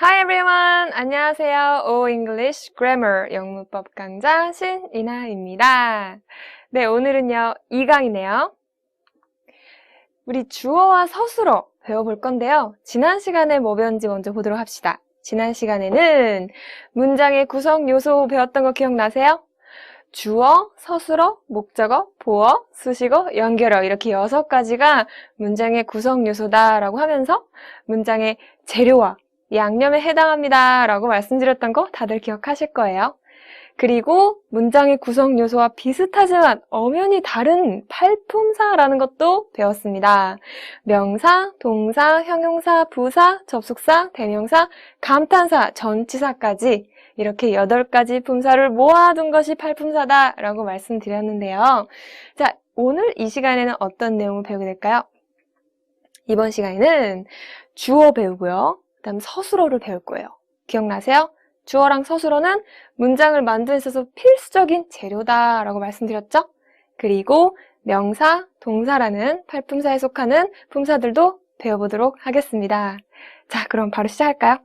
Hi everyone! 안녕하세요. O English Grammar 영문법 강좌 신이나입니다. 네, 오늘은요, 2강이네요. 우리 주어와 서술어 배워볼 건데요. 지난 시간에 뭐 배웠는지 먼저 보도록 합시다. 지난 시간에는 문장의 구성 요소 배웠던 거 기억나세요? 주어, 서술어, 목적어, 보어, 수식어, 연결어 이렇게 6가지가 문장의 구성 요소다라고 하면서 문장의 재료와 양념에 해당합니다 라고 말씀드렸던 거 다들 기억하실 거예요. 그리고 문장의 구성 요소와 비슷하지만 엄연히 다른 팔품사라는 것도 배웠습니다. 명사, 동사, 형용사, 부사, 접속사, 대명사, 감탄사, 전치사까지 이렇게 8가지 품사를 모아둔 것이 팔품사다라고 말씀드렸는데요. 자, 오늘 이 시간에는 어떤 내용을 배우게 될까요? 이번 시간에는 주어 배우고요. 그다음 서술어를 배울 거예요. 기억나세요? 주어랑 서술어는 문장을 만드는 데 있어서 필수적인 재료다라고 말씀드렸죠? 그리고 명사, 동사라는 팔품사에 속하는 품사들도 배워보도록 하겠습니다. 자, 그럼 바로 시작할까요?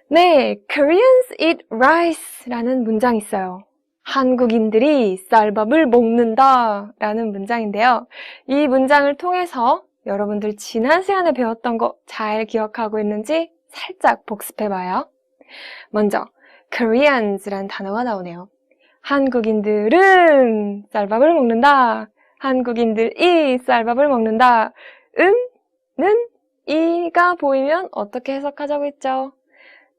네, Koreans eat rice라는 문장이 있어요. 한국인들이 쌀밥을 먹는다 라는 문장인데요. 이 문장을 통해서 여러분들 지난 시간에 배웠던 거 잘 기억하고 있는지 살짝 복습해봐요. 먼저 Koreans라는 단어가 나오네요. 한국인들은 쌀밥을 먹는다. 한국인들이 쌀밥을 먹는다. 는 이가 보이면 어떻게 해석하자고 했죠?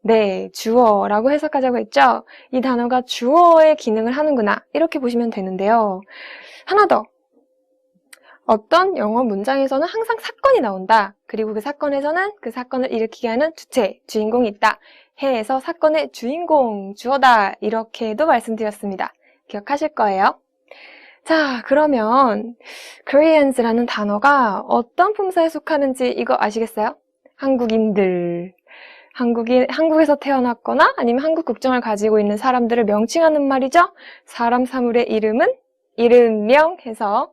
네, 주어라고 해석하자고 했죠? 이 단어가 주어의 기능을 하는구나. 이렇게 보시면 되는데요. 하나 더. 어떤 영어 문장에서는 항상 사건이 나온다. 그리고 그 사건에서는 그 사건을 일으키게 하는 주체, 주인공이 있다. 해에서 사건의 주인공, 주어다. 이렇게도 말씀드렸습니다. 기억하실 거예요. 자, 그러면 Koreans라는 단어가 어떤 품사에 속하는지 이거 아시겠어요? 한국인들. 한국에서 태어났거나 아니면 한국 국적을 가지고 있는 사람들을 명칭하는 말이죠. 사람, 사물의 이름은 이름명 해서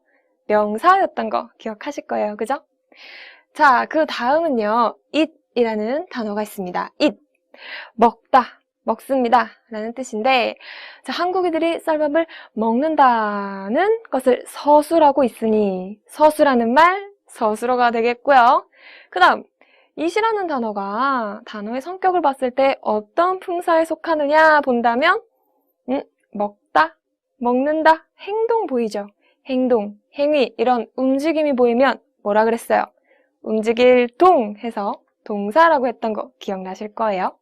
명사였던 거 기억하실 거예요. 그죠? 자, 그 다음은요. eat이라는 단어가 있습니다. eat, 먹다, 먹습니다 라는 뜻인데 자, 한국인들이 쌀밥을 먹는다는 것을 서술하고 있으니 서술하는 말, 서술어가 되겠고요. 그 다음 eat이라는 단어가 단어의 성격을 봤을 때 어떤 품사에 속하느냐 본다면 먹다, 먹는다, 행동 보이죠? 행동, 행위 이런 움직임이 보이면 뭐라 그랬어요? 움직일 동 해서 동사라고 했던 거 기억나실 거예요.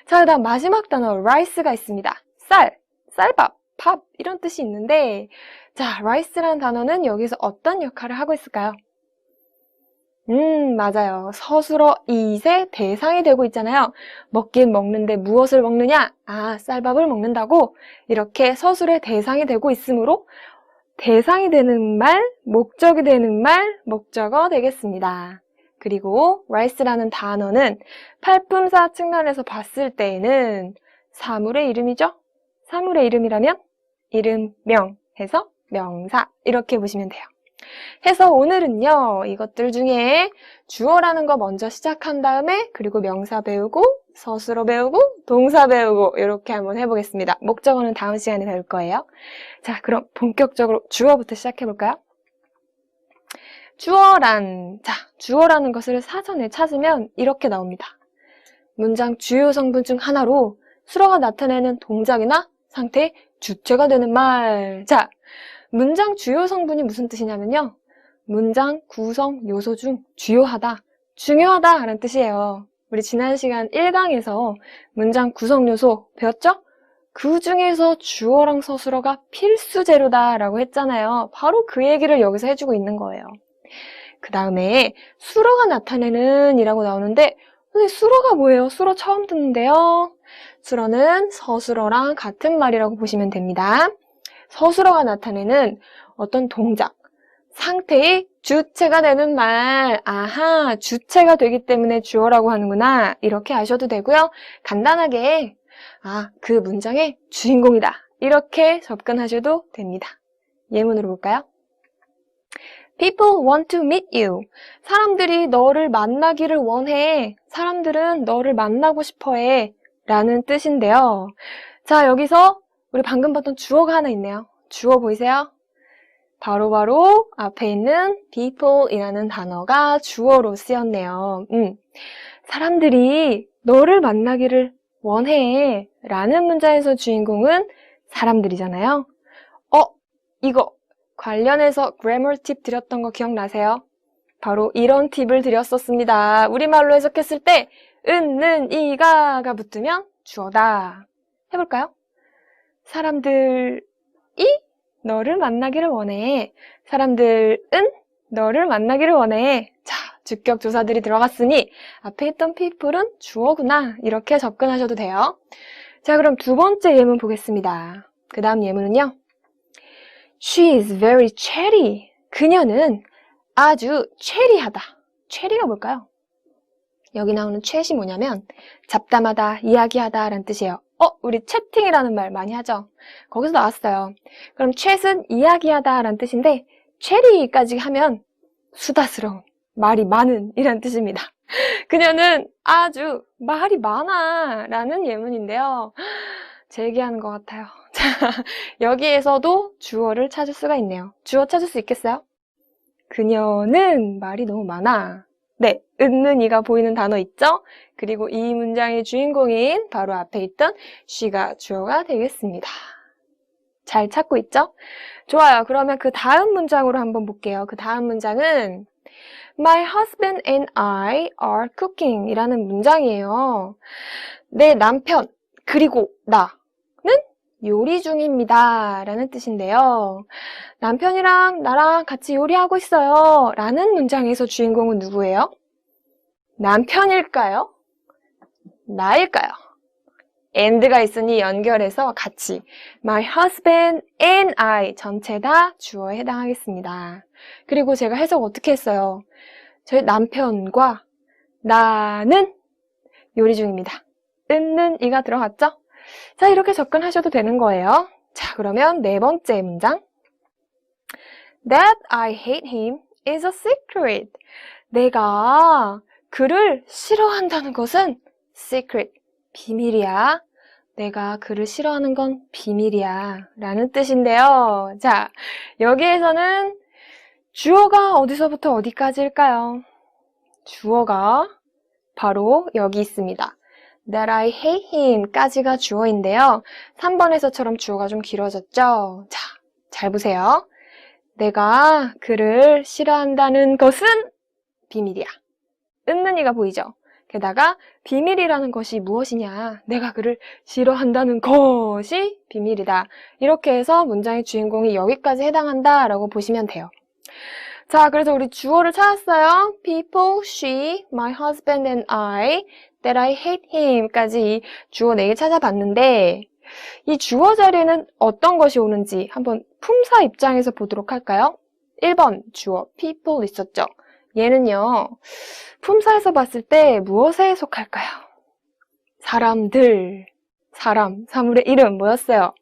자, 그 다음 마지막 단어 rice가 있습니다. 쌀, 쌀밥, 밥 이런 뜻이 있는데 자, rice라는 단어는 여기서 어떤 역할을 하고 있을까요? 맞아요. 서술어 it의 대상이 되고 있잖아요. 먹긴 먹는데 무엇을 먹느냐? 아, 쌀밥을 먹는다고 이렇게 서술의 대상이 되고 있으므로 대상이 되는 말, 목적이 되는 말, 목적어 되겠습니다. 그리고 rice라는 단어는 팔품사 측면에서 봤을 때에는 사물의 이름이죠? 사물의 이름이라면 이름명 해서 명사 이렇게 보시면 돼요. 해서 오늘은요, 이것들 중에 주어라는 거 먼저 시작한 다음에 그리고 명사 배우고 서술어 배우고 동사 배우고 이렇게 한번 해보겠습니다. 목적어는 다음 시간에 배울 거예요. 자, 그럼 본격적으로 주어부터 시작해볼까요? 주어라는 것을 사전에 찾으면 이렇게 나옵니다. 문장 주요 성분 중 하나로 수어가 나타내는 동작이나 상태의 주체가 되는 말. 자, 문장 주요 성분이 무슨 뜻이냐면요. 문장 구성 요소 중 주요하다, 중요하다 라는 뜻이에요. 우리 지난 시간 1강에서 문장 구성 요소 배웠죠? 그 중에서 주어랑 서술어가 필수 재료다라고 했잖아요. 바로 그 얘기를 여기서 해주고 있는 거예요. 그 다음에 수어가 나타내는 이라고 나오는데 선생님 수어가 뭐예요? 수어 처음 듣는데요. 수어는 서술어랑 같은 말이라고 보시면 됩니다. 서술어가 나타내는 어떤 동작, 상태의 주체가 되는 말. 아하, 주체가 되기 때문에 주어라고 하는구나. 이렇게 아셔도 되고요. 간단하게 그 문장의 주인공이다. 이렇게 접근하셔도 됩니다. 예문으로 볼까요? People want to meet you. 사람들이 너를 만나기를 원해. 사람들은 너를 만나고 싶어 해. 라는 뜻인데요. 자, 여기서 우리 방금 봤던 주어가 하나 있네요. 주어 보이세요? 바로 앞에 있는 people이라는 단어가 주어로 쓰였네요. 사람들이 너를 만나기를 원해. 라는 문장에서 주인공은 사람들이잖아요. 이거 관련해서 grammar 팁 드렸던 거 기억나세요? 바로 이런 팁을 드렸었습니다. 우리말로 해석했을 때 는, 이가가 붙으면 주어다. 해볼까요? 사람들이 너를 만나기를 원해. 사람들은 너를 만나기를 원해. 자, 주격 조사들이 들어갔으니 앞에 있던 people은 주어구나. 이렇게 접근하셔도 돼요. 자, 그럼 두 번째 예문 보겠습니다. 그 다음 예문은요. She is very chatty. 그녀는 아주 체리하다. 체리가 뭘까요? 여기 나오는 chat이 뭐냐면 잡담하다, 이야기하다 라는 뜻이에요. 우리 채팅이라는 말 많이 하죠? 거기서 나왔어요. 그럼 chat은 이야기하다 라는 뜻인데 체리까지 하면 수다스러운, 말이 많은 이란 뜻입니다. 그녀는 아주 말이 많아 라는 예문인데요. 제 얘기하는 것 같아요. 자, 여기에서도 주어를 찾을 수가 있네요. 주어 찾을 수 있겠어요? 그녀는 말이 너무 많아. 네, 는 이가 보이는 단어 있죠? 그리고 이 문장의 주인공인 바로 앞에 있던 she가 주어가 되겠습니다. 잘 찾고 있죠? 좋아요. 그러면 그 다음 문장으로 한번 볼게요. 그 다음 문장은 My husband and I are cooking 이라는 문장이에요. 내 남편 그리고 나는 요리 중입니다 라는 뜻인데요. 남편이랑 나랑 같이 요리하고 있어요 라는 문장에서 주인공은 누구예요? 남편일까요? 나일까요? and가 있으니 연결해서 같이 My husband and I 전체 다 주어에 해당하겠습니다. 그리고 제가 해석 어떻게 했어요? 저희 남편과 나는 요리 중입니다. 는 이가 들어갔죠? 자, 이렇게 접근하셔도 되는 거예요. 자, 그러면 네 번째 문장. That I hate him is a secret. 내가 그를 싫어한다는 것은 secret, 비밀이야. 내가 그를 싫어하는 건 비밀이야. 라는 뜻인데요. 자, 여기에서는 주어가 어디서부터 어디까지일까요? 주어가 바로 여기 있습니다. That I hate him 까지가 주어인데요. 3번에서처럼 주어가 좀 길어졌죠? 자, 잘 보세요. 내가 그를 싫어한다는 것은 비밀이야. 는 이가 보이죠? 게다가 비밀이라는 것이 무엇이냐? 내가 그를 싫어한다는 것이 비밀이다. 이렇게 해서 문장의 주인공이 여기까지 해당한다 라고 보시면 돼요. 자, 그래서 우리 주어를 찾았어요. People, she, my husband and I, that I hate him 까지 주어 4개 찾아봤는데 이 주어 자리에는 어떤 것이 오는지 한번 품사 입장에서 보도록 할까요? 1번 주어 people 있었죠? 얘는요, 품사에서 봤을 때 무엇에 속할까요? 사람들, 사람, 사물의 이름 뭐였어요?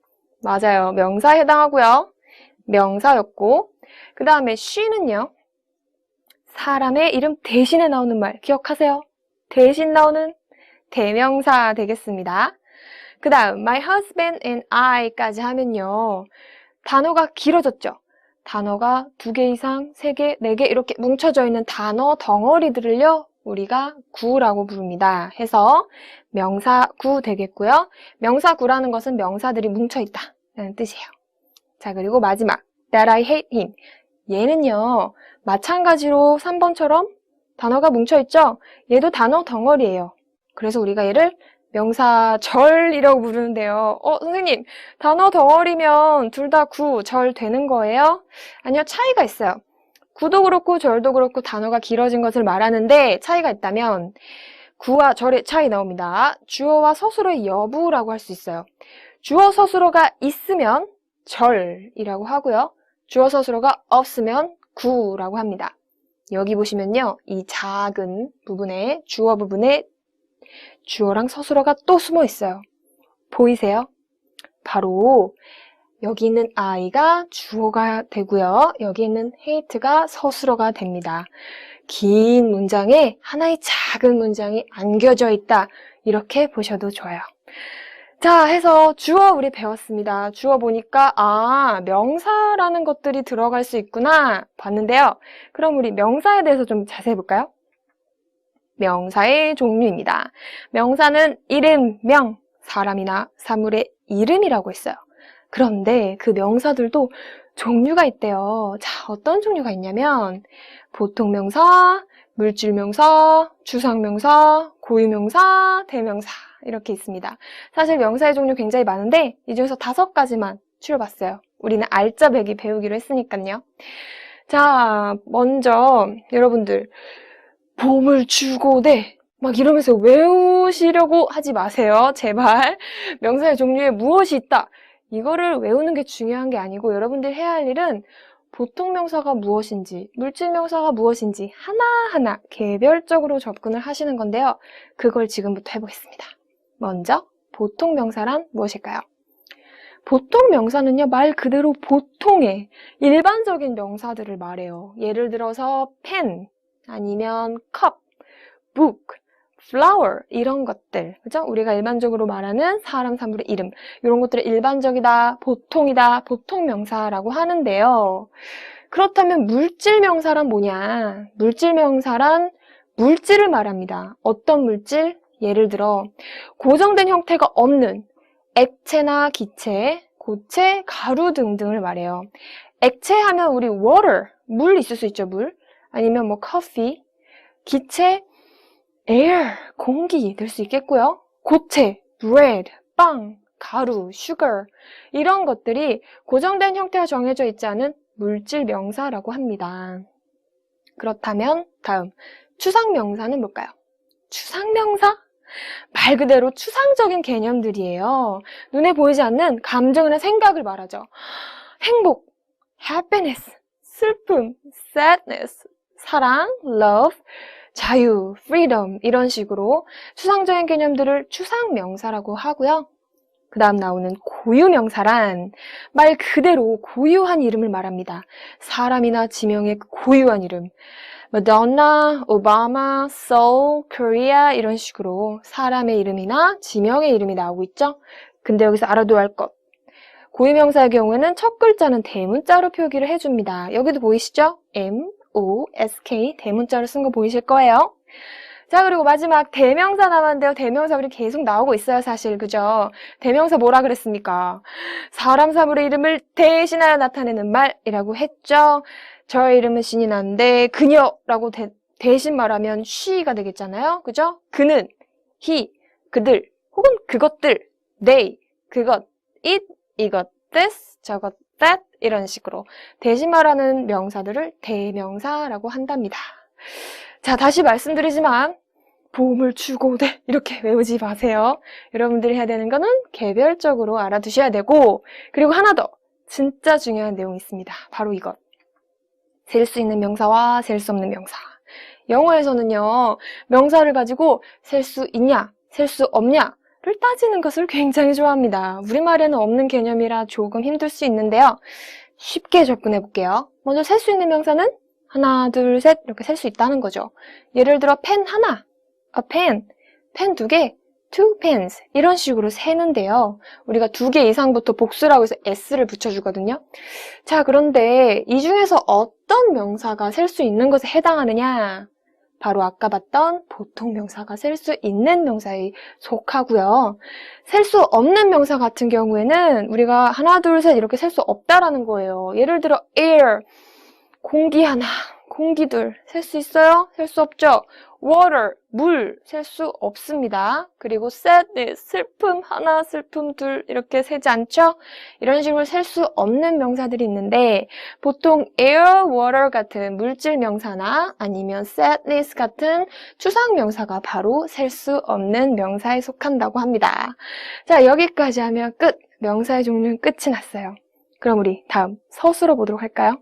맞아요. 명사에 해당하고요. 명사였고 그 다음에 she는요, 사람의 이름 대신에 나오는 말 기억하세요? 대신 나오는 대명사 되겠습니다. 그 다음 my husband and I까지 하면요, 단어가 길어졌죠? 단어가 2개 이상, 3개, 4개 이렇게 뭉쳐져 있는 단어 덩어리들을요, 우리가 구라고 부릅니다. 해서 명사구 되겠고요. 명사구라는 것은 명사들이 뭉쳐있다 라는 뜻이에요. 자, 그리고 마지막 that I hate him. 얘는요, 마찬가지로 3번처럼 단어가 뭉쳐있죠? 얘도 단어 덩어리예요. 그래서 우리가 얘를 명사절이라고 부르는데요. 선생님, 단어 덩어리면 둘 다 구, 절 되는 거예요? 아니요, 차이가 있어요. 구도 그렇고 절도 그렇고 단어가 길어진 것을 말하는데 차이가 있다면 구와 절의 차이 나옵니다. 주어와 서술어의 여부라고 할 수 있어요. 주어 서술어가 있으면 절이라고 하고요. 주어 서술어가 없으면 구라고 합니다. 여기 보시면요, 이 작은 부분에 주어 부분에 주어랑 서술어가 또 숨어 있어요. 보이세요? 바로 여기 있는 I가 주어가 되고요. 여기 있는 hate가 서술어가 됩니다. 긴 문장에 하나의 작은 문장이 안겨져 있다. 이렇게 보셔도 좋아요. 자, 해서 주어 우리 배웠습니다. 주어 보니까 명사라는 것들이 들어갈 수 있구나 봤는데요. 그럼 우리 명사에 대해서 좀 자세히 볼까요? 명사의 종류입니다. 명사는 이름, 명, 사람이나 사물의 이름이라고 했어요. 그런데 그 명사들도 종류가 있대요. 자, 어떤 종류가 있냐면 보통명사, 물질명사, 추상명사, 고유명사, 대명사 이렇게 있습니다. 사실 명사의 종류 굉장히 많은데 이 중에서 5가지만 추려봤어요. 우리는 알짜배기 배우기로 했으니까요. 자, 먼저 여러분들 보물주고대 막 이러면서 외우시려고 하지 마세요. 제발. 명사의 종류에 무엇이 있다. 이거를 외우는 게 중요한 게 아니고 여러분들 해야 할 일은 보통명사가 무엇인지, 물질명사가 무엇인지 하나하나 개별적으로 접근을 하시는 건데요. 그걸 지금부터 해보겠습니다. 먼저 보통명사란 무엇일까요? 보통명사는요, 말 그대로 보통의 일반적인 명사들을 말해요. 예를 들어서 펜, 아니면 컵, book, flower 이런 것들, 그죠? 우리가 일반적으로 말하는 사람, 사물의 이름 이런 것들을 일반적이다, 보통이다, 보통명사라고 하는데요. 그렇다면 물질명사란 뭐냐? 물질명사란 물질을 말합니다. 어떤 물질? 예를 들어 고정된 형태가 없는 액체나 기체, 고체, 가루 등등을 말해요. 액체 하면 우리 water, 물 있을 수 있죠, 물. 아니면 뭐 coffee, 기체, air, 공기 될 수 있겠고요. 고체, bread, 빵, 가루, sugar 이런 것들이 고정된 형태가 정해져 있지 않은 물질 명사라고 합니다. 그렇다면 다음 추상명사는 뭘까요? 추상명사? 말 그대로 추상적인 개념들이에요. 눈에 보이지 않는 감정이나 생각을 말하죠. 행복, happiness, 슬픔, sadness, 사랑, love, 자유, freedom 이런 식으로 추상적인 개념들을 추상명사라고 하고요. 그 다음 나오는 고유명사란 말 그대로 고유한 이름을 말합니다. 사람이나 지명의 고유한 이름. 마돈나, 오바마, 서울, 코리아 이런 식으로 사람의 이름이나 지명의 이름이 나오고 있죠. 근데 여기서 알아둬야 할 것. 고유명사의 경우에는 첫 글자는 대문자로 표기를 해줍니다. 여기도 보이시죠? M, O, S, K 대문자로 쓴 거 보이실 거예요. 자, 그리고 마지막 대명사 남았는데요. 대명사 우리 계속 나오고 있어요, 사실. 그죠? 대명사 뭐라 그랬습니까? 사람, 사물의 이름을 대신하여 나타내는 말이라고 했죠. 저의 이름은 신이 난데 그녀라고 대신 말하면 she가 되겠잖아요. 그죠? 그는, he, 그들, 혹은 그것들, they, 그것, it, 이것, this, 저것, that 이런 식으로 대신 말하는 명사들을 대명사라고 한답니다. 자, 다시 말씀드리지만 보물주고대 이렇게 외우지 마세요. 여러분들이 해야 되는 거는 개별적으로 알아두셔야 되고, 그리고 하나 더 진짜 중요한 내용이 있습니다. 바로 이것. 셀 수 있는 명사와 셀 수 없는 명사. 영어에서는요, 명사를 가지고 셀 수 있냐, 셀 수 없냐를 따지는 것을 굉장히 좋아합니다. 우리말에는 없는 개념이라 조금 힘들 수 있는데요. 쉽게 접근해 볼게요. 먼저 셀 수 있는 명사는 하나, 둘, 셋 이렇게 셀 수 있다는 거죠. 예를 들어 펜 하나, a pen, 펜 2개, two pens 이런 식으로 세는데요. 우리가 2개 이상부터 복수라고 해서 s를 붙여주거든요. 자, 그런데 이 중에서 어떤 명사가 셀 수 있는 것에 해당하느냐? 바로 아까 봤던 보통명사가 셀 수 있는 명사에 속하고요. 셀 수 없는 명사 같은 경우에는 우리가 하나, 둘, 셋 이렇게 셀 수 없다라는 거예요. 예를 들어 air, 공기 하나, 공기 둘 셀 수 있어요? 셀 수 없죠? water, 물 셀 수 없습니다. 그리고 sadness, 슬픔 하나, 슬픔 둘 이렇게 세지 않죠? 이런 식으로 셀 수 없는 명사들이 있는데 보통 air, water 같은 물질 명사나 아니면 sadness 같은 추상 명사가 바로 셀 수 없는 명사에 속한다고 합니다. 자, 여기까지 하면 끝! 명사의 종류는 끝이 났어요. 그럼 우리 다음 서술어 보도록 할까요?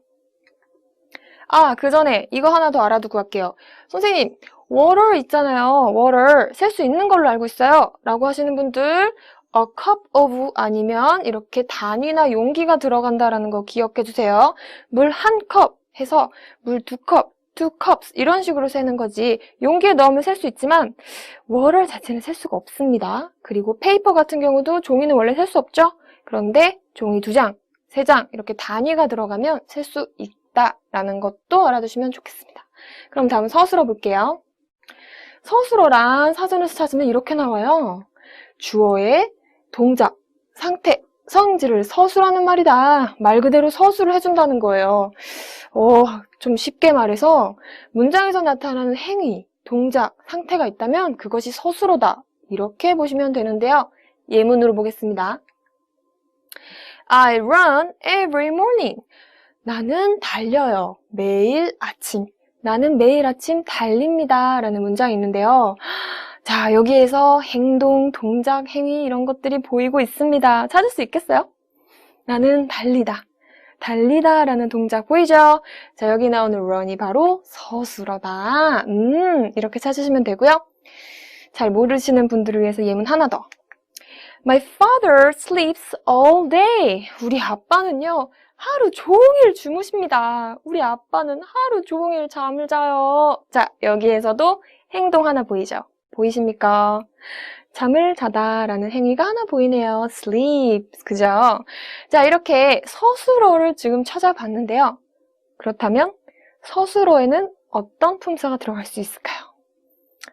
그 전에 이거 하나 더 알아두고 갈게요. 선생님, water 있잖아요. water 셀 수 있는 걸로 알고 있어요. 라고 하시는 분들 a cup of 아니면 이렇게 단위나 용기가 들어간다라는 거 기억해 주세요. 물 한 컵 해서 물 두 컵, two cups 이런 식으로 세는 거지 용기에 넣으면 셀 수 있지만 water 자체는 셀 수가 없습니다. 그리고 페이퍼 같은 경우도 종이는 원래 셀 수 없죠? 그런데 종이 2장, 3장 이렇게 단위가 들어가면 셀 수 있다라는 것도 알아두시면 좋겠습니다. 그럼 다음 서술어 볼게요. 서술어란 사전에서 찾으면 이렇게 나와요. 주어의 동작, 상태, 성질을 서술하는 말이다. 말 그대로 서술을 해준다는 거예요. 좀 쉽게 말해서 문장에서 나타나는 행위, 동작, 상태가 있다면 그것이 서술어다. 이렇게 보시면 되는데요. 예문으로 보겠습니다. I run every morning. 나는 달려요. 매일 아침. 나는 매일 아침 달립니다. 라는 문장이 있는데요. 자, 여기에서 행동, 동작, 행위 이런 것들이 보이고 있습니다. 찾을 수 있겠어요? 나는 달리다. 달리다 라는 동작 보이죠? 자, 여기 나오는 run이 바로 서술어다. 이렇게 찾으시면 되고요. 잘 모르시는 분들을 위해서 예문 하나 더. My father sleeps all day. 우리 아빠는요, 하루 종일 주무십니다. 우리 아빠는 하루 종일 잠을 자요. 자, 여기에서도 행동 하나 보이죠? 보이십니까? 잠을 자다라는 행위가 하나 보이네요. sleep. 그죠? 자, 이렇게 서술어를 지금 찾아봤는데요. 그렇다면 서술어에는 어떤 품사가 들어갈 수 있을까요?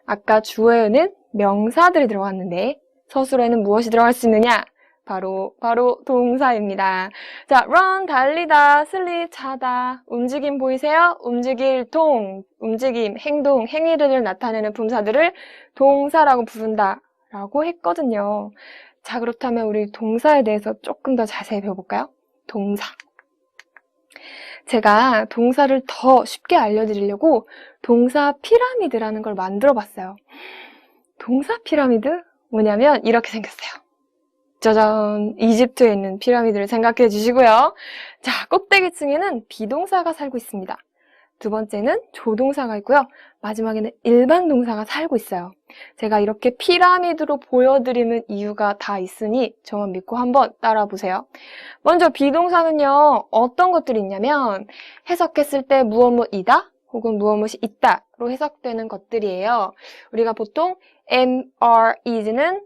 아까 주어에는 명사들이 들어갔는데 서술어에는 무엇이 들어갈 수 있느냐? 바로 동사입니다. 자, run, 달리다, sleep, 자다. 움직임 보이세요? 움직임, 행동, 행위를 나타내는 품사들을 동사라고 부른다 라고 했거든요. 자, 그렇다면 우리 동사에 대해서 조금 더 자세히 배워볼까요? 동사. 제가 동사를 더 쉽게 알려드리려고 동사 피라미드라는 걸 만들어 봤어요. 동사 피라미드? 뭐냐면 이렇게 생겼어요. 짜잔! 이집트에 있는 피라미드를 생각해 주시고요. 자, 꼭대기층에는 비동사가 살고 있습니다. 두 번째는 조동사가 있고요. 마지막에는 일반 동사가 살고 있어요. 제가 이렇게 피라미드로 보여드리는 이유가 다 있으니 저만 믿고 한번 따라 보세요. 먼저 비동사는요. 어떤 것들이 있냐면 해석했을 때 무엇무엇이다 혹은 무엇무엇이 있다로 해석되는 것들이에요. 우리가 보통 am, are, is는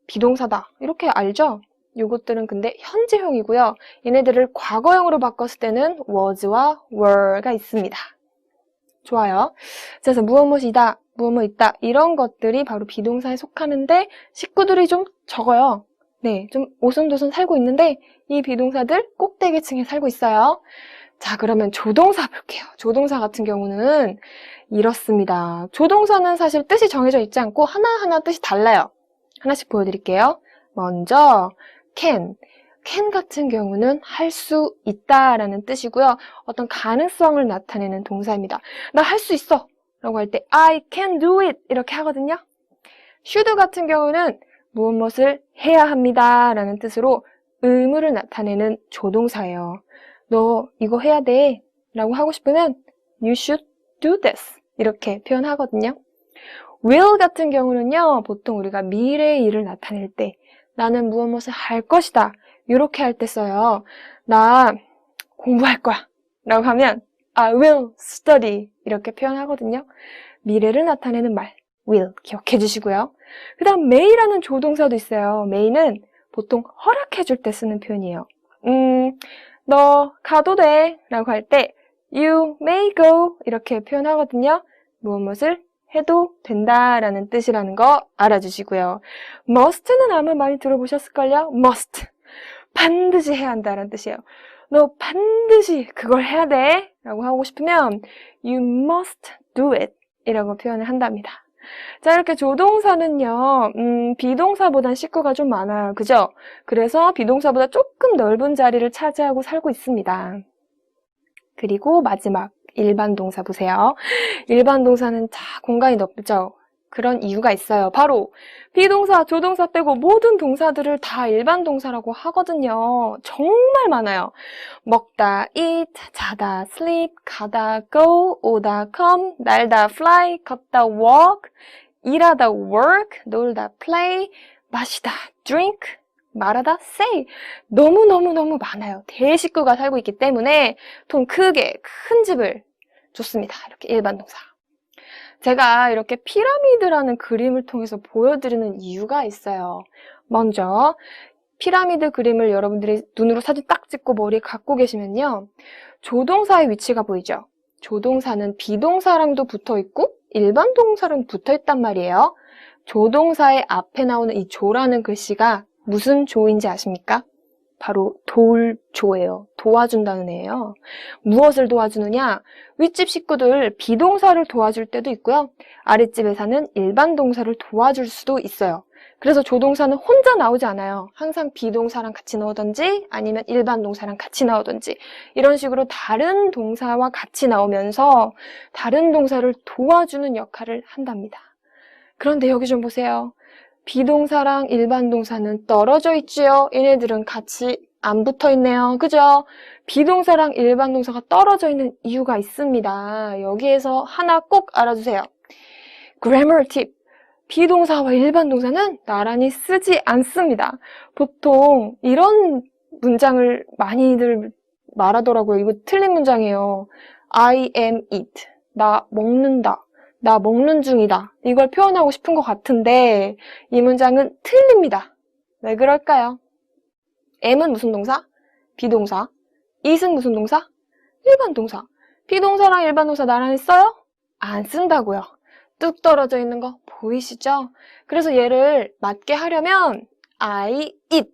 비동사다 이렇게 알죠? 요것들은 근데 현재형이고요. 얘네들을 과거형으로 바꿨을 때는 was와 were가 있습니다. 좋아요. 그래서 무엇무엇이다, 무엇뭐 있다 이런 것들이 바로 비동사에 속하는데 식구들이 좀 적어요. 네, 좀 오손도손 살고 있는데 이 비동사들 꼭대기층에 살고 있어요. 자, 그러면 조동사 볼게요. 조동사 같은 경우는 이렇습니다. 조동사는 사실 뜻이 정해져 있지 않고 하나하나 뜻이 달라요. 하나씩 보여드릴게요. 먼저 can 같은 경우는 할 수 있다라는 뜻이고요. 어떤 가능성을 나타내는 동사입니다. 나 할 수 있어 라고 할 때 I can do it 이렇게 하거든요. should 같은 경우는 무엇을 해야 합니다 라는 뜻으로 의무를 나타내는 조동사예요. 너 이거 해야 돼 라고 하고 싶으면 you should do this 이렇게 표현하거든요. will 같은 경우는요, 보통 우리가 미래의 일을 나타낼 때 나는 무엇을 할 것이다 이렇게 할 때 써요. 나 공부할 거야 라고 하면 I will study 이렇게 표현하거든요. 미래를 나타내는 말 will 기억해 주시고요. 그 다음 may라는 조동사도 있어요. may는 보통 허락해 줄 때 쓰는 표현이에요. 너 가도 돼 라고 할 때 you may go 이렇게 표현하거든요. 무엇을 해도 된다라는 뜻이라는 거 알아주시고요. must는 아마 많이 들어보셨을걸요? must. 반드시 해야 한다라는 뜻이에요. 너 반드시 그걸 해야 돼 라고 하고 싶으면 you must do it 이라고 표현을 한답니다. 자, 이렇게 조동사는요, 비동사보단 식구가 좀 많아요. 그죠? 그래서 비동사보다 조금 넓은 자리를 차지하고 살고 있습니다. 그리고 마지막 일반 동사 보세요. 일반 동사는 공간이 넓죠? 그런 이유가 있어요. 바로 비동사, 조동사 빼고 모든 동사들을 다 일반 동사라고 하거든요. 정말 많아요. 먹다, eat, 자다, sleep, 가다, go, 오다, come, 날다, fly, 걷다, walk, 일하다, work, 놀다, play, 마시다, drink, 말하다, say. 너무너무너무 많아요. 대식구가 살고 있기 때문에 통 크게 큰 집을 줬습니다. 이렇게 일반 동사. 제가 이렇게 피라미드라는 그림을 통해서 보여드리는 이유가 있어요. 먼저 피라미드 그림을 여러분들이 눈으로 사진 딱 찍고 머리에 갖고 계시면요. 조동사의 위치가 보이죠? 조동사는 비동사랑도 붙어있고 일반 동사랑 붙어있단 말이에요. 조동사의 앞에 나오는 이 조라는 글씨가 무슨 조인지 아십니까? 바로 돌조예요. 도와준다는 애예요. 무엇을 도와주느냐? 윗집 식구들 비동사를 도와줄 때도 있고요. 아랫집에서는 일반 동사를 도와줄 수도 있어요. 그래서 조동사는 혼자 나오지 않아요. 항상 비동사랑 같이 나오든지 아니면 일반 동사랑 같이 나오든지 이런 식으로 다른 동사와 같이 나오면서 다른 동사를 도와주는 역할을 한답니다. 그런데 여기 좀 보세요. 비동사랑 일반 동사는 떨어져 있지요. 얘네들은 같이 안 붙어 있네요. 그죠? 비동사랑 일반 동사가 떨어져 있는 이유가 있습니다. 여기에서 하나 꼭 알아주세요. grammar tip. 비동사와 일반 동사는 나란히 쓰지 않습니다. 보통 이런 문장을 많이들 말하더라고요. 이거 틀린 문장이에요. I am eat. 나 먹는다. 나 먹는 중이다. 이걸 표현하고 싶은 것 같은데 이 문장은 틀립니다. 왜 그럴까요? am은 무슨 동사? 비동사. it은 무슨 동사? 일반 동사. 비동사랑 일반 동사 나란히 써요? 안 쓴다고요. 뚝 떨어져 있는 거 보이시죠? 그래서 얘를 맞게 하려면 I eat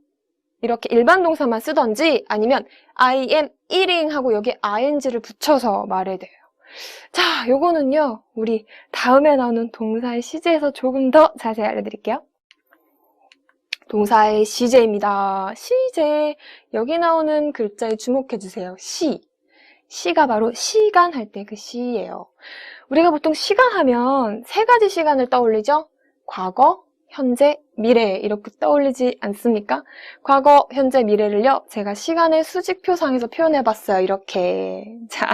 이렇게 일반 동사만 쓰던지 아니면 I am eating 하고 여기에 ing를 붙여서 말해야 돼요. 자, 요거는요 우리 다음에 나오는 동사의 시제에서 조금 더 자세히 알려드릴게요. 동사의 시제입니다. 시제, 여기 나오는 글자에 주목해주세요. 시가 바로 시간 할 때 그 시예요. 우리가 보통 시간 하면 세 가지 시간을 떠올리죠? 과거, 현재, 미래 이렇게 떠올리지 않습니까? 과거, 현재, 미래를요 제가 시간의 수직표상에서 표현해봤어요. 이렇게. 자,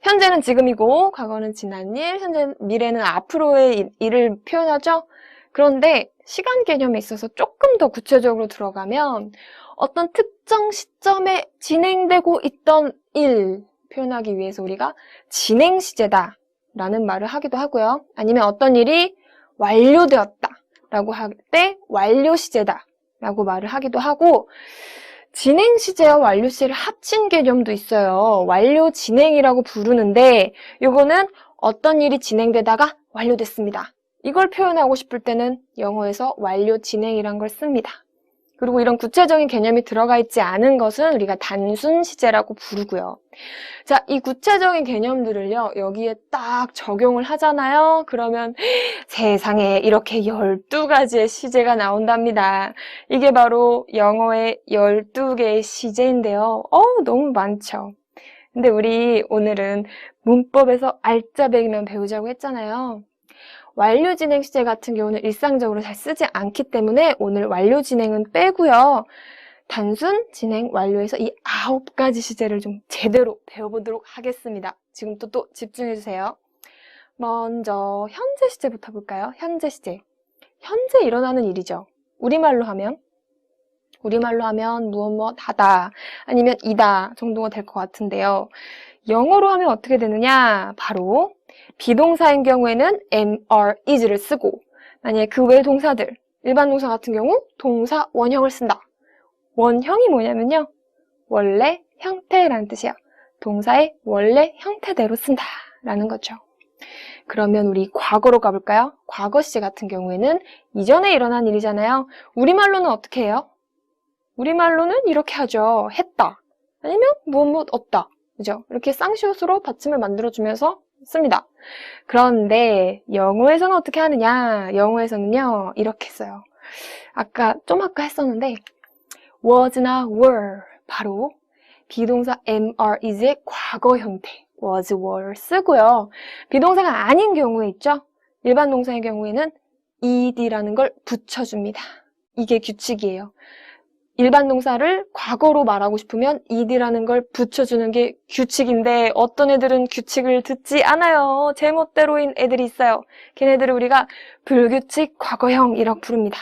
현재는 지금이고 과거는 지난 일, 미래는 앞으로의 일을 표현하죠? 그런데 시간 개념에 있어서 조금 더 구체적으로 들어가면 어떤 특정 시점에 진행되고 있던 일 표현하기 위해서 우리가 진행 시제다 라는 말을 하기도 하고요. 아니면 어떤 일이 완료되었다 라고 할 때 완료 시제다 라고 말을 하기도 하고 진행 시제와 완료 시제를 합친 개념도 있어요. 완료 진행이라고 부르는데 이거는 어떤 일이 진행되다가 완료됐습니다. 이걸 표현하고 싶을 때는 영어에서 완료 진행이란 걸 씁니다. 그리고 이런 구체적인 개념이 들어가 있지 않은 것은 우리가 단순 시제라고 부르고요. 자, 이 구체적인 개념들을요, 여기에 딱 적용을 하잖아요. 그러면 세상에 이렇게 12가지의 시제가 나온답니다. 이게 바로 영어의 12개의 시제인데요. 너무 많죠. 근데 우리 오늘은 문법에서 알짜배기만 배우자고 했잖아요. 완료 진행 시제 같은 경우는 일상적으로 잘 쓰지 않기 때문에 오늘 완료 진행은 빼고요. 단순, 진행, 완료해서 이 9가지 시제를 좀 제대로 배워보도록 하겠습니다. 지금부터 또 집중해주세요. 먼저 현재 시제부터 볼까요? 현재 시제. 현재 일어나는 일이죠. 우리말로 하면 무엇 하다 아니면 이다 정도가 될 것 같은데요. 영어로 하면 어떻게 되느냐? 바로 비동사인 경우에는 am, are, is를 쓰고 만약에 그 외 동사들, 일반 동사 같은 경우 동사 원형을 쓴다. 원형이 뭐냐면요. 원래 형태라는 뜻이야. 동사의 원래 형태대로 쓴다 라는 거죠. 그러면 우리 과거로 가볼까요? 과거 시제 같은 경우에는 이전에 일어난 일이잖아요. 우리말로는 어떻게 해요? 우리말로는 이렇게 하죠. 했다. 아니면 무엇 없다. 그죠? 이렇게 쌍시옷으로 받침을 만들어주면서 씁니다. 그런데 영어에서는 어떻게 하느냐? 영어에서는요. 이렇게 써요. 아까 했었는데 was나 were 바로 비동사 am, are, is의 과거 형태 was, were 쓰고요. 비동사가 아닌 경우에 있죠. 일반 동사의 경우에는 ed라는 걸 붙여줍니다. 이게 규칙이에요. 일반 동사를 과거로 말하고 싶으면 ed라는 걸 붙여주는 게 규칙인데 어떤 애들은 규칙을 듣지 않아요. 제멋대로인 애들이 있어요. 걔네들을 우리가 불규칙 과거형이라고 부릅니다.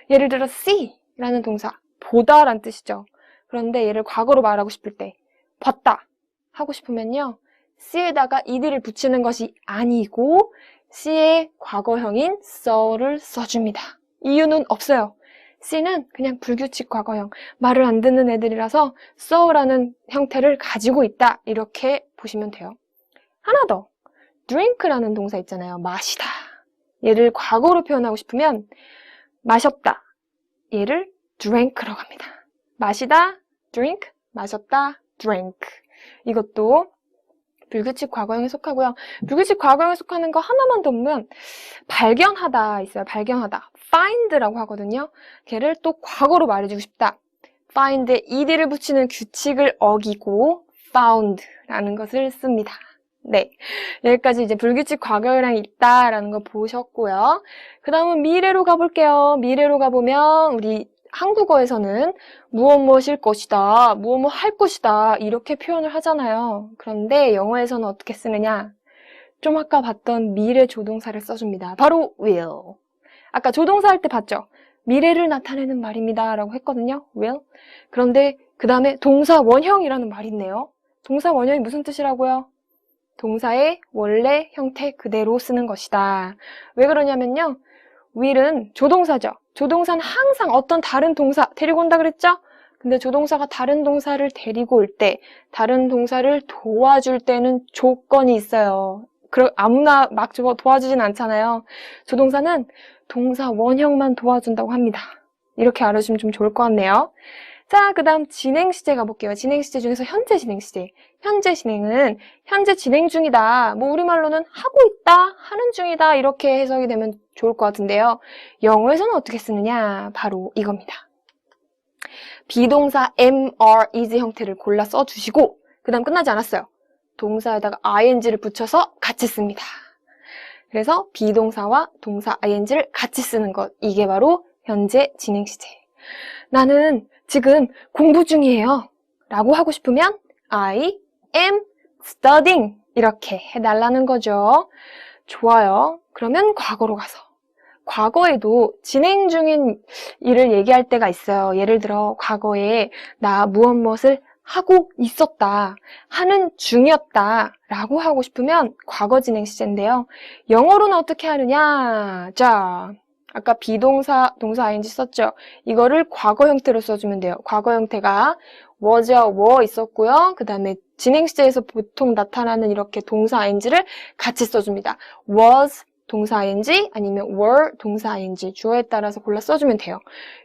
예를 들어 see라는 동사, 보다란 뜻이죠. 그런데 얘를 과거로 말하고 싶을 때 봤다 하고 싶으면요. see에다가 ed를 붙이는 것이 아니고 see의 과거형인 saw를 써줍니다. 이유는 없어요. see는 그냥 불규칙 과거형, 말을 안 듣는 애들이라서 saw라는 형태를 가지고 있다. 이렇게 보시면 돼요. 하나 더, drink라는 동사 있잖아요. 마시다. 얘를 과거로 표현하고 싶으면 마셨다. 얘를 drink라고 합니다. 마시다, drink, 마셨다, drank. 이것도 불규칙 과거형에 속하고요. 불규칙 과거형에 속하는 거 하나만 더 보면 발견하다 있어요. 발견하다. find라고 하거든요. 걔를 또 과거로 말해주고 싶다. find에 ed를 붙이는 규칙을 어기고 found라는 것을 씁니다. 네, 여기까지 이제 불규칙 과거형이 있다라는 거 보셨고요. 그 다음은 미래로 가볼게요. 미래로 가보면 우리 한국어에서는 무엇일 것이다, 무엇 할 것이다 이렇게 표현을 하잖아요. 그런데 영어에서는 어떻게 쓰느냐? 좀 아까 봤던 미래 조동사를 써줍니다. 바로 will. 아까 조동사 할 때 봤죠? 미래를 나타내는 말입니다 라고 했거든요. will. 그런데 그 다음에 동사 원형이라는 말이 있네요. 동사 원형이 무슨 뜻이라고요? 동사의 원래 형태 그대로 쓰는 것이다. 왜 그러냐면요. will은 조동사죠. 조동사는 항상 어떤 다른 동사 데리고 온다 그랬죠? 근데 조동사가 다른 동사를 데리고 올 때, 다른 동사를 도와줄 때는 조건이 있어요. 아무나 막 도와주진 않잖아요. 조동사는 동사 원형만 도와준다고 합니다. 이렇게 알아주면 좀 좋을 것 같네요. 자, 그 다음 진행시제 가볼게요. 진행시제 중에서 현재 진행시제. 현재 진행은 현재 진행 중이다. 뭐 우리말로는 하고 있다, 하는 중이다 이렇게 해석이 되면 좋을 것 같은데요. 영어에서는 어떻게 쓰느냐? 바로 이겁니다. 비동사 am, are, is 형태를 골라 써주시고 그 다음 끝나지 않았어요. 동사에다가 ing를 붙여서 같이 씁니다. 그래서 비동사와 동사 ing를 같이 쓰는 것. 이게 바로 현재 진행시제. 나는 지금 공부 중이에요 라고 하고 싶으면 I am studying 이렇게 해달라는 거죠. 좋아요. 그러면 과거로 가서 과거에도 진행 중인 일을 얘기할 때가 있어요. 예를 들어 과거에 나 무엇을 하고 있었다, 하는 중이었다 라고 하고 싶으면 과거 진행 시제인데요. 영어로는 어떻게 하느냐? 자, 아까 비동사, 동사 ing 썼죠? 이거를 과거 형태로 써주면 돼요. 과거 형태가 was와 were 있었고요. 그 다음에 진행 시제에서 보통 나타나는 이렇게 동사 ing를 같이 써줍니다. was 동사 ing 아니면 were 동사 ing 주어에 따라서 골라 써주면 돼요.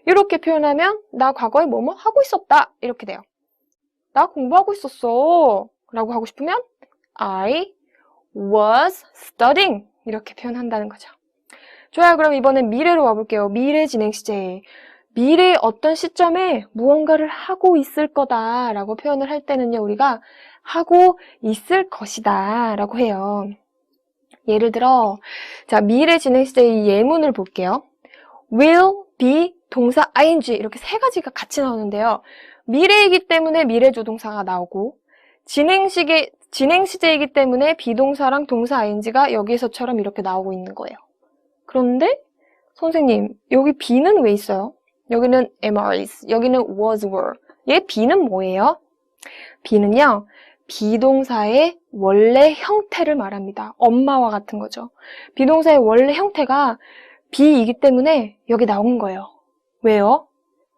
이렇게 표현하면 나 과거에 뭐뭐 하고 있었다 이렇게 돼요. 나 공부하고 있었어 라고 하고 싶으면 I was studying 이렇게 표현한다는 거죠. 좋아요. 그럼 이번엔 미래로 와볼게요. 미래 진행 시제. 미래의 어떤 시점에 무언가를 하고 있을 거다 라고 표현을 할 때는요. 우리가 하고 있을 것이다 라고 해요. 예를 들어 자 미래 진행 시제의 예문을 볼게요. will, be, 동사 ing 이렇게 세 가지가 같이 나오는데요. 미래이기 때문에 미래 조동사가 나오고 진행 시제이기 때문에 비동사랑 동사 ing가 여기서처럼 이렇게 나오고 있는 거예요. 그런데 선생님 여기 be는 왜 있어요? 여기는 am, are, is, 여기는 was, were. 얘 be는 뭐예요? be는요. 비동사의 원래 형태를 말합니다. 엄마와 같은 거죠. 비동사의 원래 형태가 be이기 때문에 여기 나온 거예요. 왜요?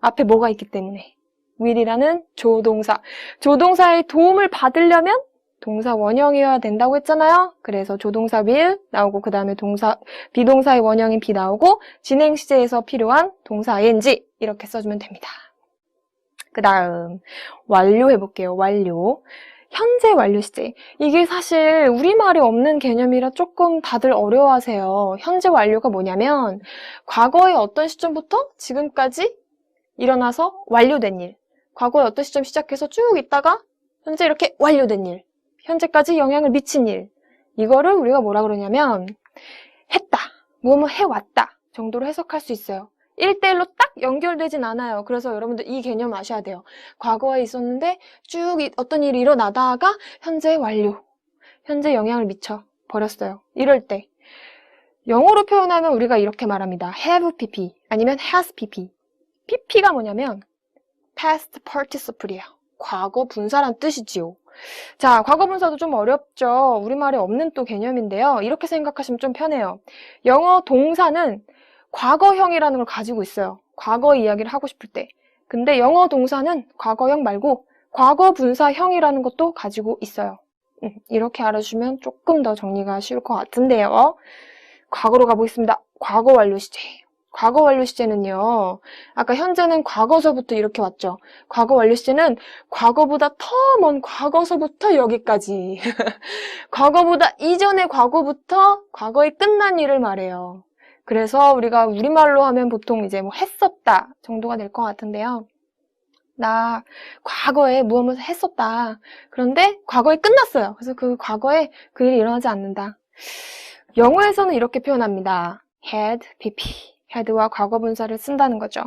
앞에 뭐가 있기 때문에. will이라는 조동사. 조동사의 도움을 받으려면 동사 원형이어야 된다고 했잖아요. 그래서 조동사 will 나오고 그 다음에 비동사의 원형인 be 나오고 진행 시제에서 필요한 동사 ing 이렇게 써주면 됩니다. 그 다음 완료해볼게요. 완료. 현재 완료 시제. 이게 사실 우리말에 없는 개념이라 조금 다들 어려워하세요. 현재 완료가 뭐냐면 과거의 어떤 시점부터 지금까지 일어나서 완료된 일. 과거의 어떤 시점 시작해서 쭉 있다가 현재 이렇게 완료된 일. 현재까지 영향을 미친 일. 이거를 우리가 뭐라 그러냐면 했다, 뭐뭐 해왔다 정도로 해석할 수 있어요. 1대1로 딱 연결되진 않아요. 그래서 여러분들 이 개념 아셔야 돼요. 과거에 있었는데 쭉 어떤 일이 일어나다가 현재 완료. 현재 영향을 미쳐 버렸어요. 이럴 때 영어로 표현하면 우리가 이렇게 말합니다. have pp 아니면 has pp. pp가 뭐냐면 past participle이에요. 과거 분사란 뜻이지요. 자, 과거 분사도 좀 어렵죠. 우리말에 없는 또 개념인데요. 이렇게 생각하시면 좀 편해요. 영어 동사는 과거형이라는 걸 가지고 있어요. 과거 이야기를 하고 싶을 때. 근데 영어 동사는 과거형 말고 과거 분사형이라는 것도 가지고 있어요. 이렇게 알아주시면 조금 더 정리가 쉬울 것 같은데요. 과거로 가보겠습니다. 과거 완료 시제. 과거 완료 시제는요. 아까 현재는 과거서부터 이렇게 왔죠. 과거 완료 시제는 과거보다 더 먼 과거서부터 여기까지. 과거보다 이전의 과거부터 과거에 끝난 일을 말해요. 그래서 우리가 우리말로 하면 보통 이제 뭐 했었다 정도가 될 것 같은데요. 나 과거에 무엇을 했었다. 그런데 과거에 끝났어요. 그래서 그 과거에 그 일이 일어나지 않는다. 영어에서는 이렇게 표현합니다. had, pp. had와 과거 분사를 쓴다는 거죠.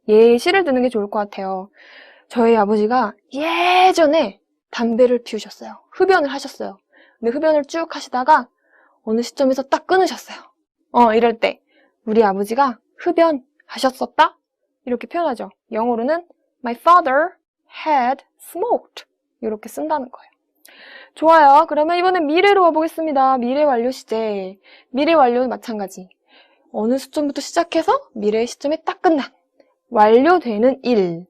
예시를 드는 게 좋을 것 같아요. 저희 아버지가 예전에 담배를 피우셨어요. 흡연을 하셨어요. 근데 흡연을 쭉 하시다가 어느 시점에서 딱 끊으셨어요. 이럴 때 우리 아버지가 흡연하셨었다? 이렇게 표현하죠. 영어로는 My father had smoked. 이렇게 쓴다는 거예요. 좋아요. 그러면 이번엔 미래로 와보겠습니다. 미래 완료 시제. 미래 완료는 마찬가지. 어느 시점부터 시작해서 미래의 시점에 딱 끝난 완료되는 일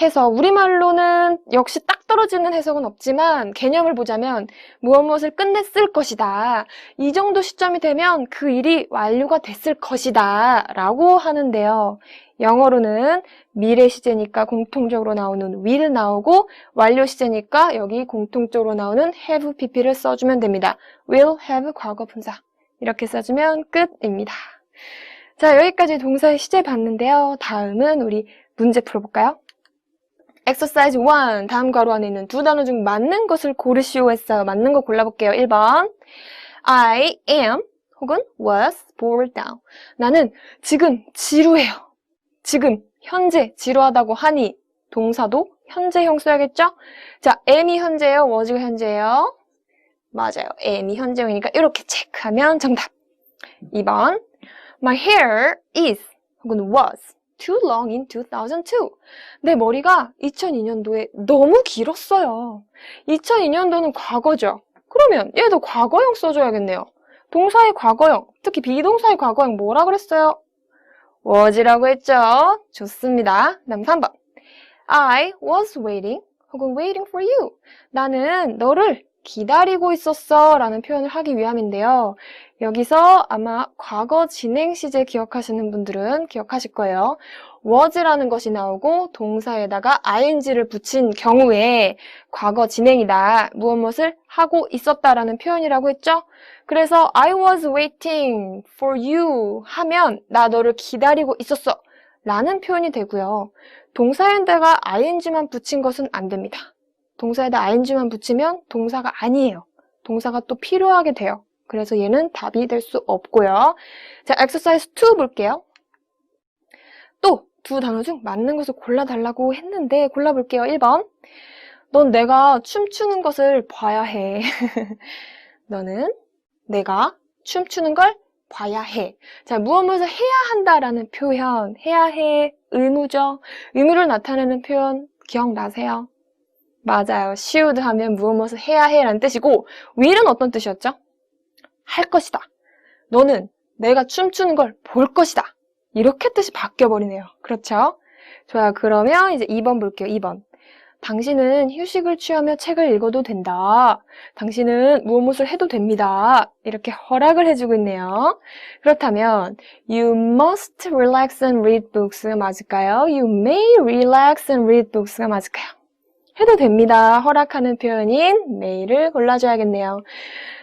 해서 우리말로는 역시 딱 떨어지는 해석은 없지만 개념을 보자면 무엇을 끝냈을 것이다. 이 정도 시점이 되면 그 일이 완료가 됐을 것이다 라고 하는데요. 영어로는 미래 시제니까 공통적으로 나오는 will 나오고 완료 시제니까 여기 공통적으로 나오는 have pp를 써주면 됩니다. will, have, 과거 분사 이렇게 써주면 끝입니다. 자, 여기까지 동사의 시제 봤는데요. 다음은 우리 문제 풀어볼까요? Exercise 1, 다음 괄호 안에 있는 두 단어 중 맞는 것을 고르시오 했어요. 맞는 거 골라볼게요. 1번 I am 혹은 was bored now. 나는 지금 지루해요. 지금 현재 지루하다고 하니 동사도 현재형 써야겠죠? 자, am이 현재예요? was가 현재예요? 맞아요. am이 현재형이니까 이렇게 체크하면 정답. 2번 My hair is 혹은 was too long in 2002. 내 머리가 2002년도에 너무 길었어요. 2002년도는 과거죠. 그러면 얘도 과거형 써줘야겠네요. 동사의 과거형, 특히 비동사의 과거형 뭐라 그랬어요? was라고 했죠. 좋습니다. 다음 3번. I was waiting 혹은 waiting for you. 나는 너를 기다리고 있었어 라는 표현을 하기 위함인데요. 여기서 아마 과거 진행 시제 기억하시는 분들은 기억하실 거예요. was라는 것이 나오고 동사에다가 ing를 붙인 경우에 과거 진행이다. 무엇을 하고 있었다라는 표현이라고 했죠. 그래서 I was waiting for you 하면 나 너를 기다리고 있었어 라는 표현이 되고요. 동사에다가 ing만 붙인 것은 안 됩니다. 동사에다 ing만 붙이면 동사가 아니에요. 동사가 또 필요하게 돼요. 그래서 얘는 답이 될 수 없고요. 자, exercise 2 볼게요. 또 두 단어 중 맞는 것을 골라달라고 했는데 골라볼게요. 1번. 넌 내가 춤추는 것을 봐야 해. 너는 내가 춤추는 걸 봐야 해. 자, 무엇을 해야 한다라는 표현, 해야 해, 의무죠. 의무를 나타내는 표현 기억나세요? 맞아요. should 하면 무엇을 해야 해 라는 뜻이고 will은 어떤 뜻이었죠? 할 것이다. 너는 내가 춤추는 걸 볼 것이다. 이렇게 뜻이 바뀌어버리네요. 그렇죠? 좋아요. 그러면 이제 2번 볼게요. 2번. 당신은 휴식을 취하며 책을 읽어도 된다. 당신은 무엇을 해도 됩니다. 이렇게 허락을 해주고 있네요. 그렇다면 You must relax and read books가 맞을까요? You may relax and read books가 맞을까요? 해도 됩니다. 허락하는 표현인 may를 골라줘야겠네요.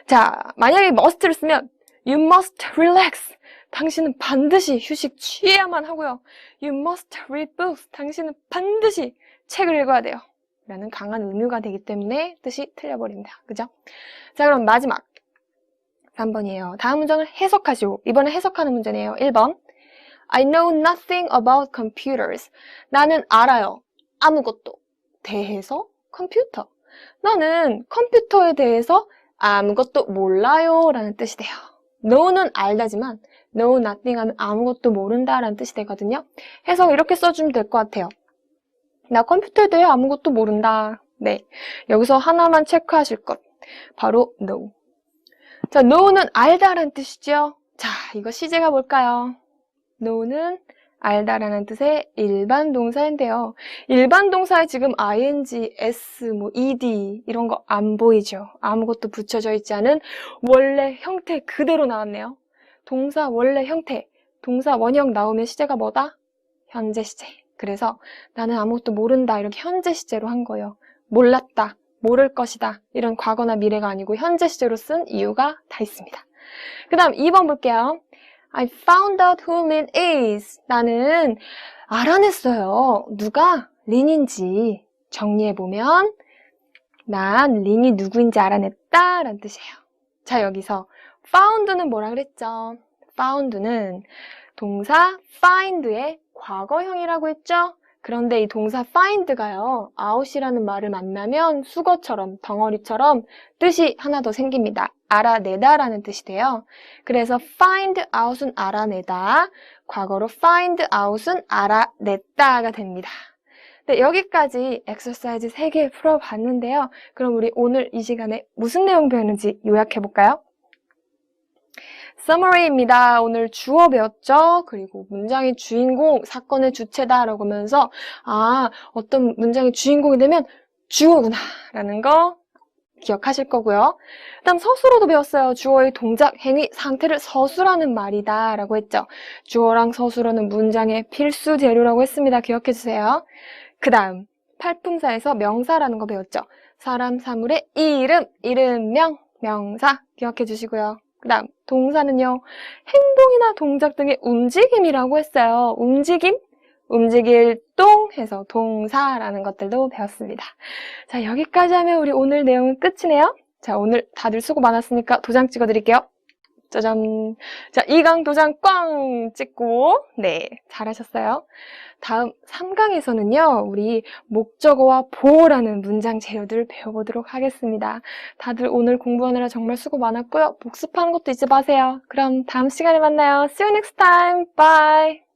자, 만약에 must를 쓰면 You must relax. 당신은 반드시 휴식 취해야만 하고요. You must read books. 당신은 반드시 책을 읽어야 돼요. 라는 강한 의무가 되기 때문에 뜻이 틀려버립니다. 그죠? 자, 그럼 마지막 3번이에요. 다음 문장을 해석하시오. 이번엔 해석하는 문제네요. 1번 I know nothing about computers. 나는 알아요. 아무것도. 대해서 컴퓨터. 나는 컴퓨터에 대해서 아무것도 몰라요 라는 뜻이 돼요. know는 알다지만 know nothing 하면 아무것도 모른다라는 뜻이 되거든요. 해석 이렇게 써주면 될 것 같아요. 나 컴퓨터에 대해 아무것도 모른다. 네, 여기서 하나만 체크하실 것. 바로 know. 자, know는 알다라는 뜻이죠. 자, 이거 시제가 뭘까요? know는 알다라는 뜻의 일반 동사인데요. 일반 동사에 지금 ing, s, ed 이런 거 안 보이죠? 아무것도 붙여져 있지 않은 원래 형태 그대로 나왔네요. 동사 원래 형태, 동사 원형 나오면 시제가 뭐다? 현재 시제. 그래서 나는 아무것도 모른다 이렇게 현재 시제로 한 거예요. 몰랐다, 모를 것이다 이런 과거나 미래가 아니고 현재 시제로 쓴 이유가 다 있습니다. 그 다음 2번 볼게요. I found out who Lin is. 나는 알아냈어요. 누가 린인지. 정리해보면 난 린이 누구인지 알아냈다 라는 뜻이에요. 자, 여기서 found는 뭐라 그랬죠? found는 동사 find의 과거형이라고 했죠? 그런데 이 동사 find가요, out이라는 말을 만나면 수거처럼, 덩어리처럼 뜻이 하나 더 생깁니다. 알아내다라는 뜻이 돼요. 그래서 find out은 알아내다, 과거로 find out은 알아냈다가 됩니다. 네, 여기까지 엑서사이즈 3개 풀어봤는데요. 그럼 우리 오늘 이 시간에 무슨 내용 배웠는지 요약해볼까요? summary입니다. 오늘 주어 배웠죠? 그리고 문장의 주인공, 사건의 주체다라고 하면서 어떤 문장의 주인공이 되면 주어구나 라는 거 기억하실 거고요. 그다음 서술어도 배웠어요. 주어의 동작, 행위, 상태를 서술하는 말이다 라고 했죠. 주어랑 서술어는 문장의 필수 재료라고 했습니다. 기억해 주세요. 그 다음 팔품사에서 명사라는 거 배웠죠. 사람, 사물의 이름, 이름명, 명사 기억해 주시고요. 그 다음 동사는요, 행동이나 동작 등의 움직임이라고 했어요. 움직임, 움직일 동 해서 동사라는 것들도 배웠습니다. 자, 여기까지 하면 우리 오늘 내용은 끝이네요. 자, 오늘 다들 수고 많았으니까 도장 찍어드릴게요. 짜잔. 자, 2강 도장 꽝 찍고, 네, 잘하셨어요. 다음 3강에서는요, 우리 목적어와 보어라는 문장 재료들을 배워보도록 하겠습니다. 다들 오늘 공부하느라 정말 수고 많았고요. 복습하는 것도 잊지 마세요. 그럼 다음 시간에 만나요. See you next time. Bye.